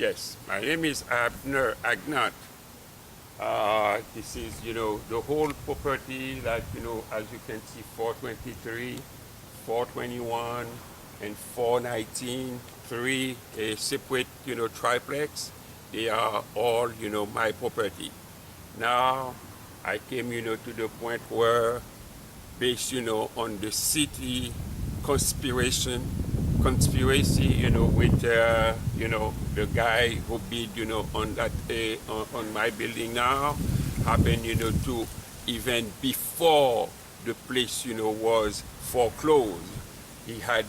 Yes, my name is Abner. This is, the whole property, like, as you can see, 423, 421, and 419, three separate, triplex. They are all, my property. Now, I came, to the point where, based, on the city conspiracy, with, the guy who bid, on that, on my building now, happened, to even before the place, was foreclosed. He had,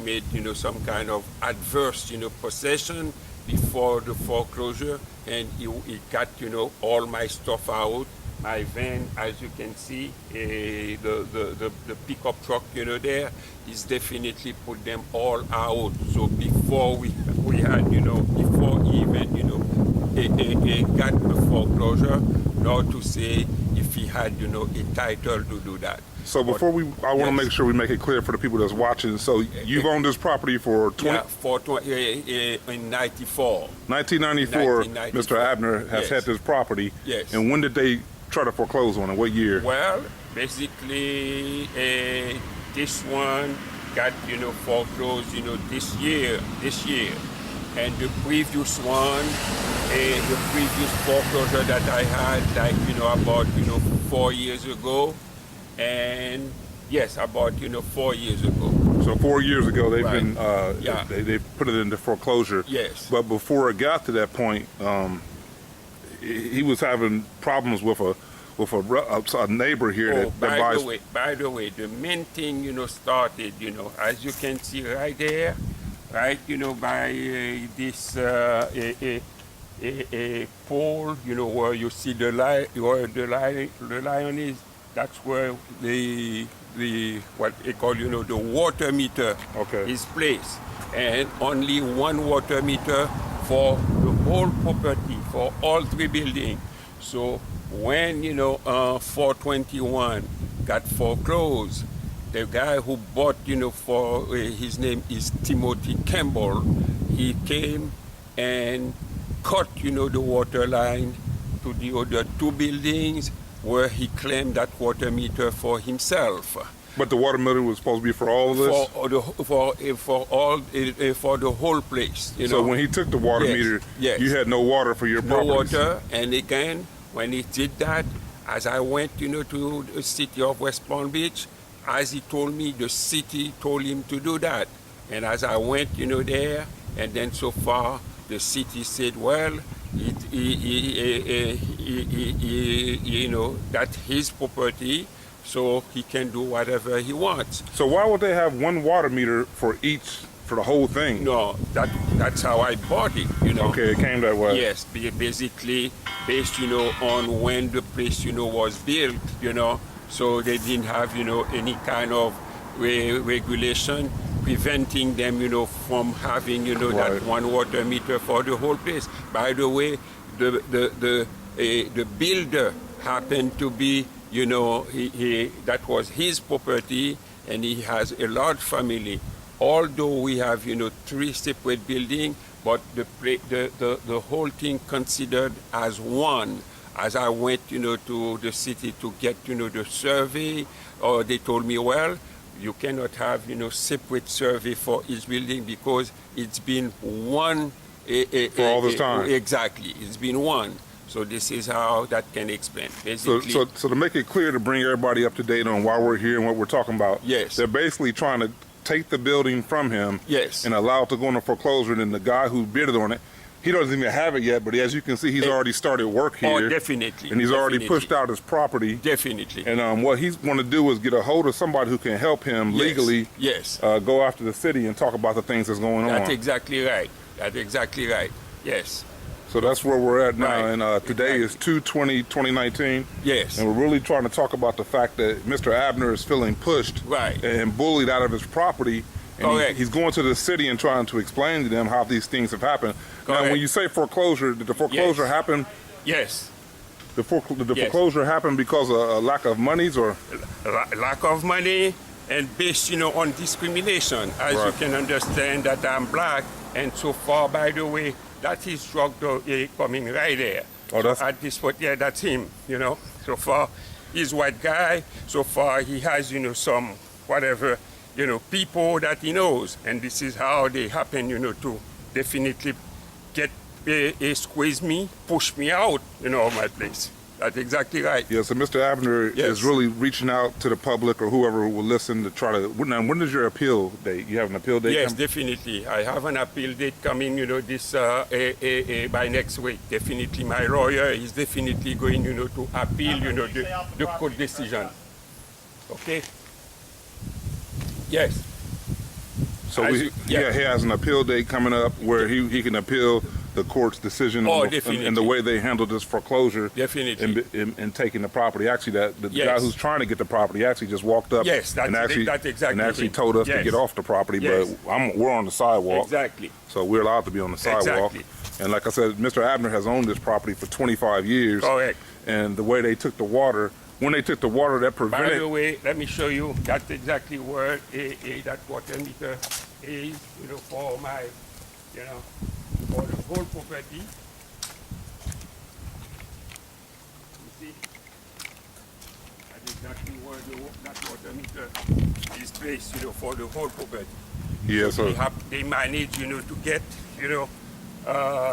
made, some kind of adverse, possession before the foreclosure, and he got, all my stuff out. My van, as you can see, the pickup truck, there, is definitely put them all out. So before we had, before even, got the foreclosure, not to say if he had, a title to do that. So before I want to make sure we make it clear for the people that's watching. So you've owned this property for 20? Yeah, in 94. 1994, Mr. Abner has had this property. Yes. And when did they try to foreclose on it? What year? Well, basically, this one got, foreclosed, this year. And the previous one, the previous foreclosure that I had, like, about, 4 years ago. And yes, about, 4 years ago. So 4 years ago, they've Right. been, they put it into foreclosure. Yes. But before it got to that point, he was having problems with a neighbor here that buys. By the way, the main thing, started, as you can see right there, right, by this a pole, where you see the lion is. That's where the what they call, the water meter is placed, and only one water meter for the whole property, for all three buildings. So when 421 got foreclosed, the guy who bought, for his name is Timothy Campbell, he came and cut, the water line to the other two buildings, where he claimed that water meter for himself. But the water meter was supposed to be for all of this? For the whole place. So when he took the water meter, you had no water for your property? No water, and again, when he did that, as I went, to the city of West Palm Beach, as he told me, the city told him to do that. And as I went, there, and then so far, the city said, well, that's his property, so he can do whatever he wants. So why would they have one water meter for the whole thing? No, that's how I bought it, Okay, it came that way. Yes, basically based, on when the place, was built, so they didn't have, any kind of regulation preventing them, from having, that one water meter for the whole place. By the way, the builder happened to be, that was his property, and he has a large family. Although we have, three separate buildings, but the whole thing considered as one. As I went, to the city to get, the survey, or they told me, well, you cannot have, separate survey for each building because it's been one. For all this time. Exactly, it's been one. So this is how that can explain. Basically, so to make it clear, to bring everybody up to date on why we're here and what we're talking about. Yes. They're basically trying to take the building from him. Yes. And allow it to go into foreclosure. And then the guy who bid on it, he doesn't even have it yet, but as you can see, he's already started work here. Oh, definitely. And he's already pushed out his property. Definitely. And what he's going to do is get a hold of somebody who can help him legally. Yes. Go after the city and talk about the things that's going on. That's exactly right. That's exactly right. Yes. So that's where we're at now, Right. and today is 2/20/2019. Yes. And we're really trying to talk about the fact that Mr. Abner is feeling pushed Right. and bullied out of his property. And Correct. he's going to the city and trying to explain to them how these things have happened. Correct. Now, when you say foreclosure, did the foreclosure happen? Yes. Did the foreclosure happen because of a lack of monies or? Lack of money and based, on discrimination. As you can understand that I'm black, And so far, by the way, that's his truck coming right there. Oh, that's at this spot, yeah, that's him, you know. So far, he's white guy. So far, he has, you know, some whatever, you know, people that he knows. And this is how they happen, you know, to definitely get squeeze me, push me out, you know, of my place. That's exactly right. Yeah, so Mr. Abner is really reaching out to the public or whoever will listen to try to. Now, when is your appeal date? You have an appeal date? Yes, definitely. I have an appeal date coming, you know, this by next week. Definitely, my lawyer is definitely going, you know, to appeal, you know, the court decision. Okay. Yes. So he has an appeal date coming up where he can appeal the court's decision and the way they handled this foreclosure. Definitely. And taking the property. Actually, the guy who's trying to get the property actually just walked up and actually told us to get off the property, but we're on the sidewalk. Exactly. So we're allowed to be on the sidewalk. Exactly. And like I said, Mr. Abner has owned this property for 25 years. Correct. And the way they took the water, when they took the water, that prevented... By the way, let me show you. That's exactly where that water meter is, you know, for my, you know, for the whole property. You see? That's exactly where that water meter is placed, you know, for the whole property. Yeah, so they manage, you know, to get, you know,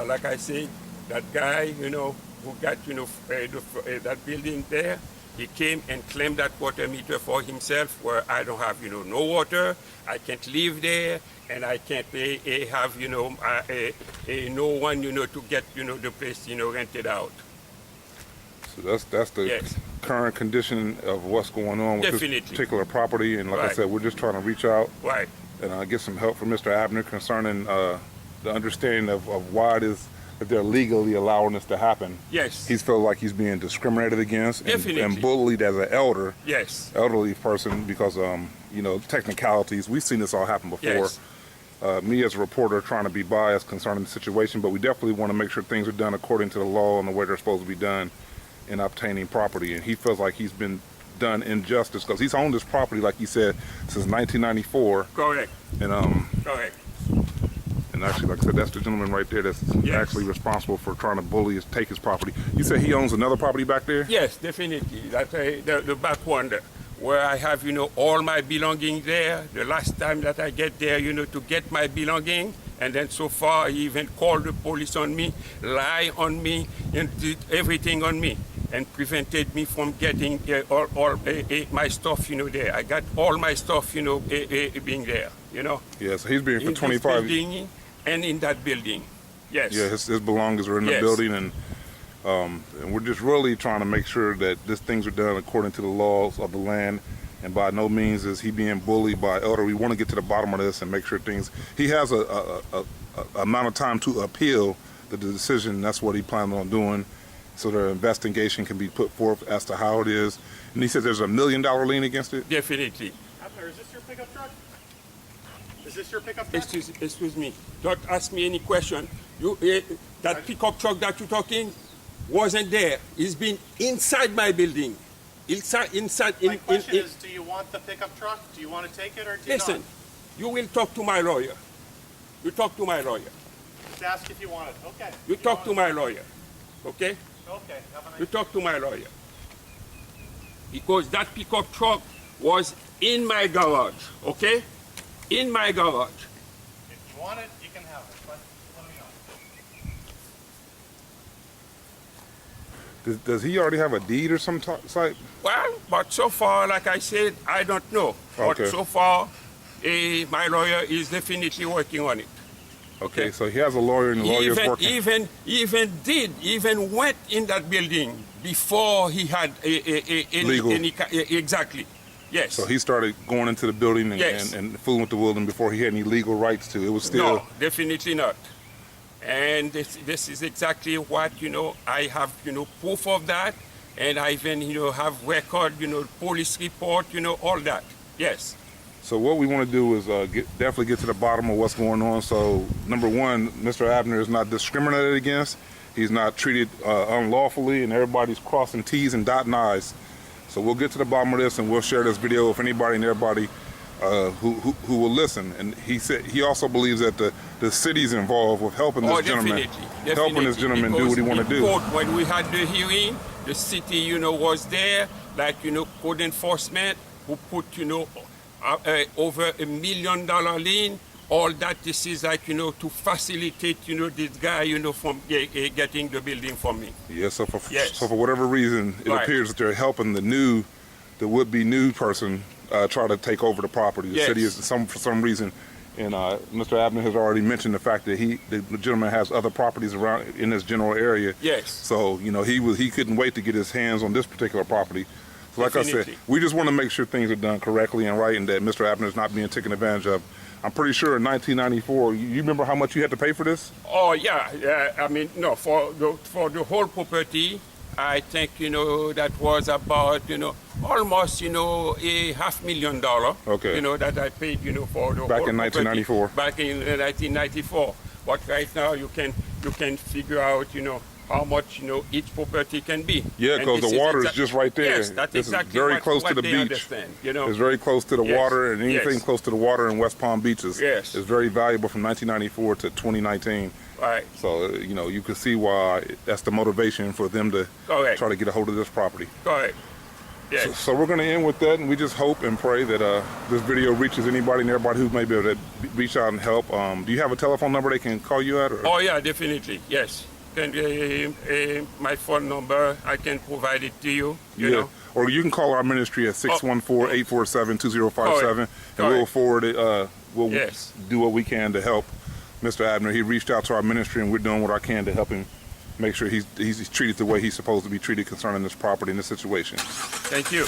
like I said, that guy, you know, who got, you know, that building there, he came and claimed that water meter for himself, where I don't have, you know, no water, I can't live there, and I can't have, you know, no one, you know, to get, you know, the place, you know, rented out. So that's the current condition of what's going on with this particular property, and like I said, we're just trying to reach out and get some help from Mr. Abner concerning the understanding of why it is that they're legally allowing this to happen. Yes. He feels like he's being discriminated against and bullied as an elderly person because, you know, technicalities. We've seen this all happen before. Yes. Me as a reporter trying to be biased concerning the situation, but we definitely want to make sure things are done according to the law and the way they're supposed to be done in obtaining property. And he feels like he's been done injustice because he's owned this property, like he said, since 1994. Correct. And correct. And actually, like I said, that's the gentleman right there that's actually responsible for trying to take his property. You said he owns another property back there? Yes, definitely. That's the back one there, where I have, you know, all my belongings there. The last time that I get there, you know, to get my belonging, and then so far he even called the police on me, lie on me, and did everything on me, and prevented me from getting all my stuff, you know, there. I got all my stuff, you know, being there, you know. Yeah, so he's been for 25 years. And in that building, yes. Yeah, his belongings are in the building, and we're just really trying to make sure that these things are done according to the laws of the land, and by no means is he being bullied by elder. We want to get to the bottom of this and make sure things. He has a amount of time to appeal the decision. That's what he plans on doing, so the investigation can be put forth as to how it is. And he says there's $1 million lien against it. Definitely. Abner, is this your pickup truck? Is this your pickup truck? Excuse me. Don't ask me any question. That pickup truck that you're talking wasn't there. It's been inside my building. My question is, do you want the pickup truck? Do you want to take it or do you not? Listen, you will talk to my lawyer. You talk to my lawyer. Just ask if you want it. Okay. You talk to my lawyer. Okay? Okay. Have a nice You talk to my lawyer. Because that pickup truck was in my garage. Okay? In my garage. If you want it, you can have it, but let me know. Does he already have a deed or some type? Well, but so far, like I said, I don't know. But so far, my lawyer is definitely working on it. Okay, so he has a lawyer and the lawyer's working. Even went in that building before he had legal. Exactly. Yes. So he started going into the building and fooling with the building before he had any legal rights to. It was still... No, definitely not. And this is exactly what, you know, I have, you know, proof of that. And I even, you know, have record, you know, police report, you know, all that. Yes. So what we want to do is definitely get to the bottom of what's going on. So number one, Mr. Abner is not discriminated against. He's not treated unlawfully, and everybody's crossing T's and dotting I's. So we'll get to the bottom of this, and we'll share this video with anybody and everybody who will listen. And he said he also believes that the city's involved with helping this gentleman, helping this gentleman do what he want to do. When we had the hearing, the city, you know, was there, like, you know, code enforcement, who put, you know, over $1 million lien. All that, this is like, you know, to facilitate, you know, this guy, you know, from getting the building for me. Yes, so for whatever reason, it appears that they're helping the would-be new person try to take over the property. The city is, for some reason, and Mr. Abner has already mentioned the fact that the gentleman has other properties around in this general area. Yes. So, you know, he couldn't wait to get his hands on this particular property. So like I said, we just want to make sure things are done correctly and right and that Mr. Abner is not being taken advantage of. I'm pretty sure in 1994, you remember how much you had to pay for this? Oh, yeah. I mean, no, for the whole property, I think, you know, that was about, you know, almost, you know, $500,000. Okay. You know, that I paid, you know, for the back whole in 1994. Back in 1994. But right now, you can figure out, you know, how much, you know, each property can be. Yeah, because the water is just right there. Yes, that's this exactly is very close to the beach. You know? It's very close to the water, and anything close to the water in West Palm Beach is very valuable from 1994 to 2019. Right. So, you know, you can see why that's the motivation for them to try to get a hold of this property. Correct. Yes. So we're going to end with that, and we just hope and pray that this video reaches anybody and everybody who may be able to reach out and help. Do you have a telephone number they can call you at? Or? Oh, yeah, definitely. Yes. My phone number, I can provide it to you. You know? Or you can call our ministry at 614-847-2057, and we'll forward it. We'll do what we can to help Mr. Abner. He reached out to our ministry, and we're doing what I can to help him make sure he's treated the way he's supposed to be treated concerning this property and this situation. Thank you.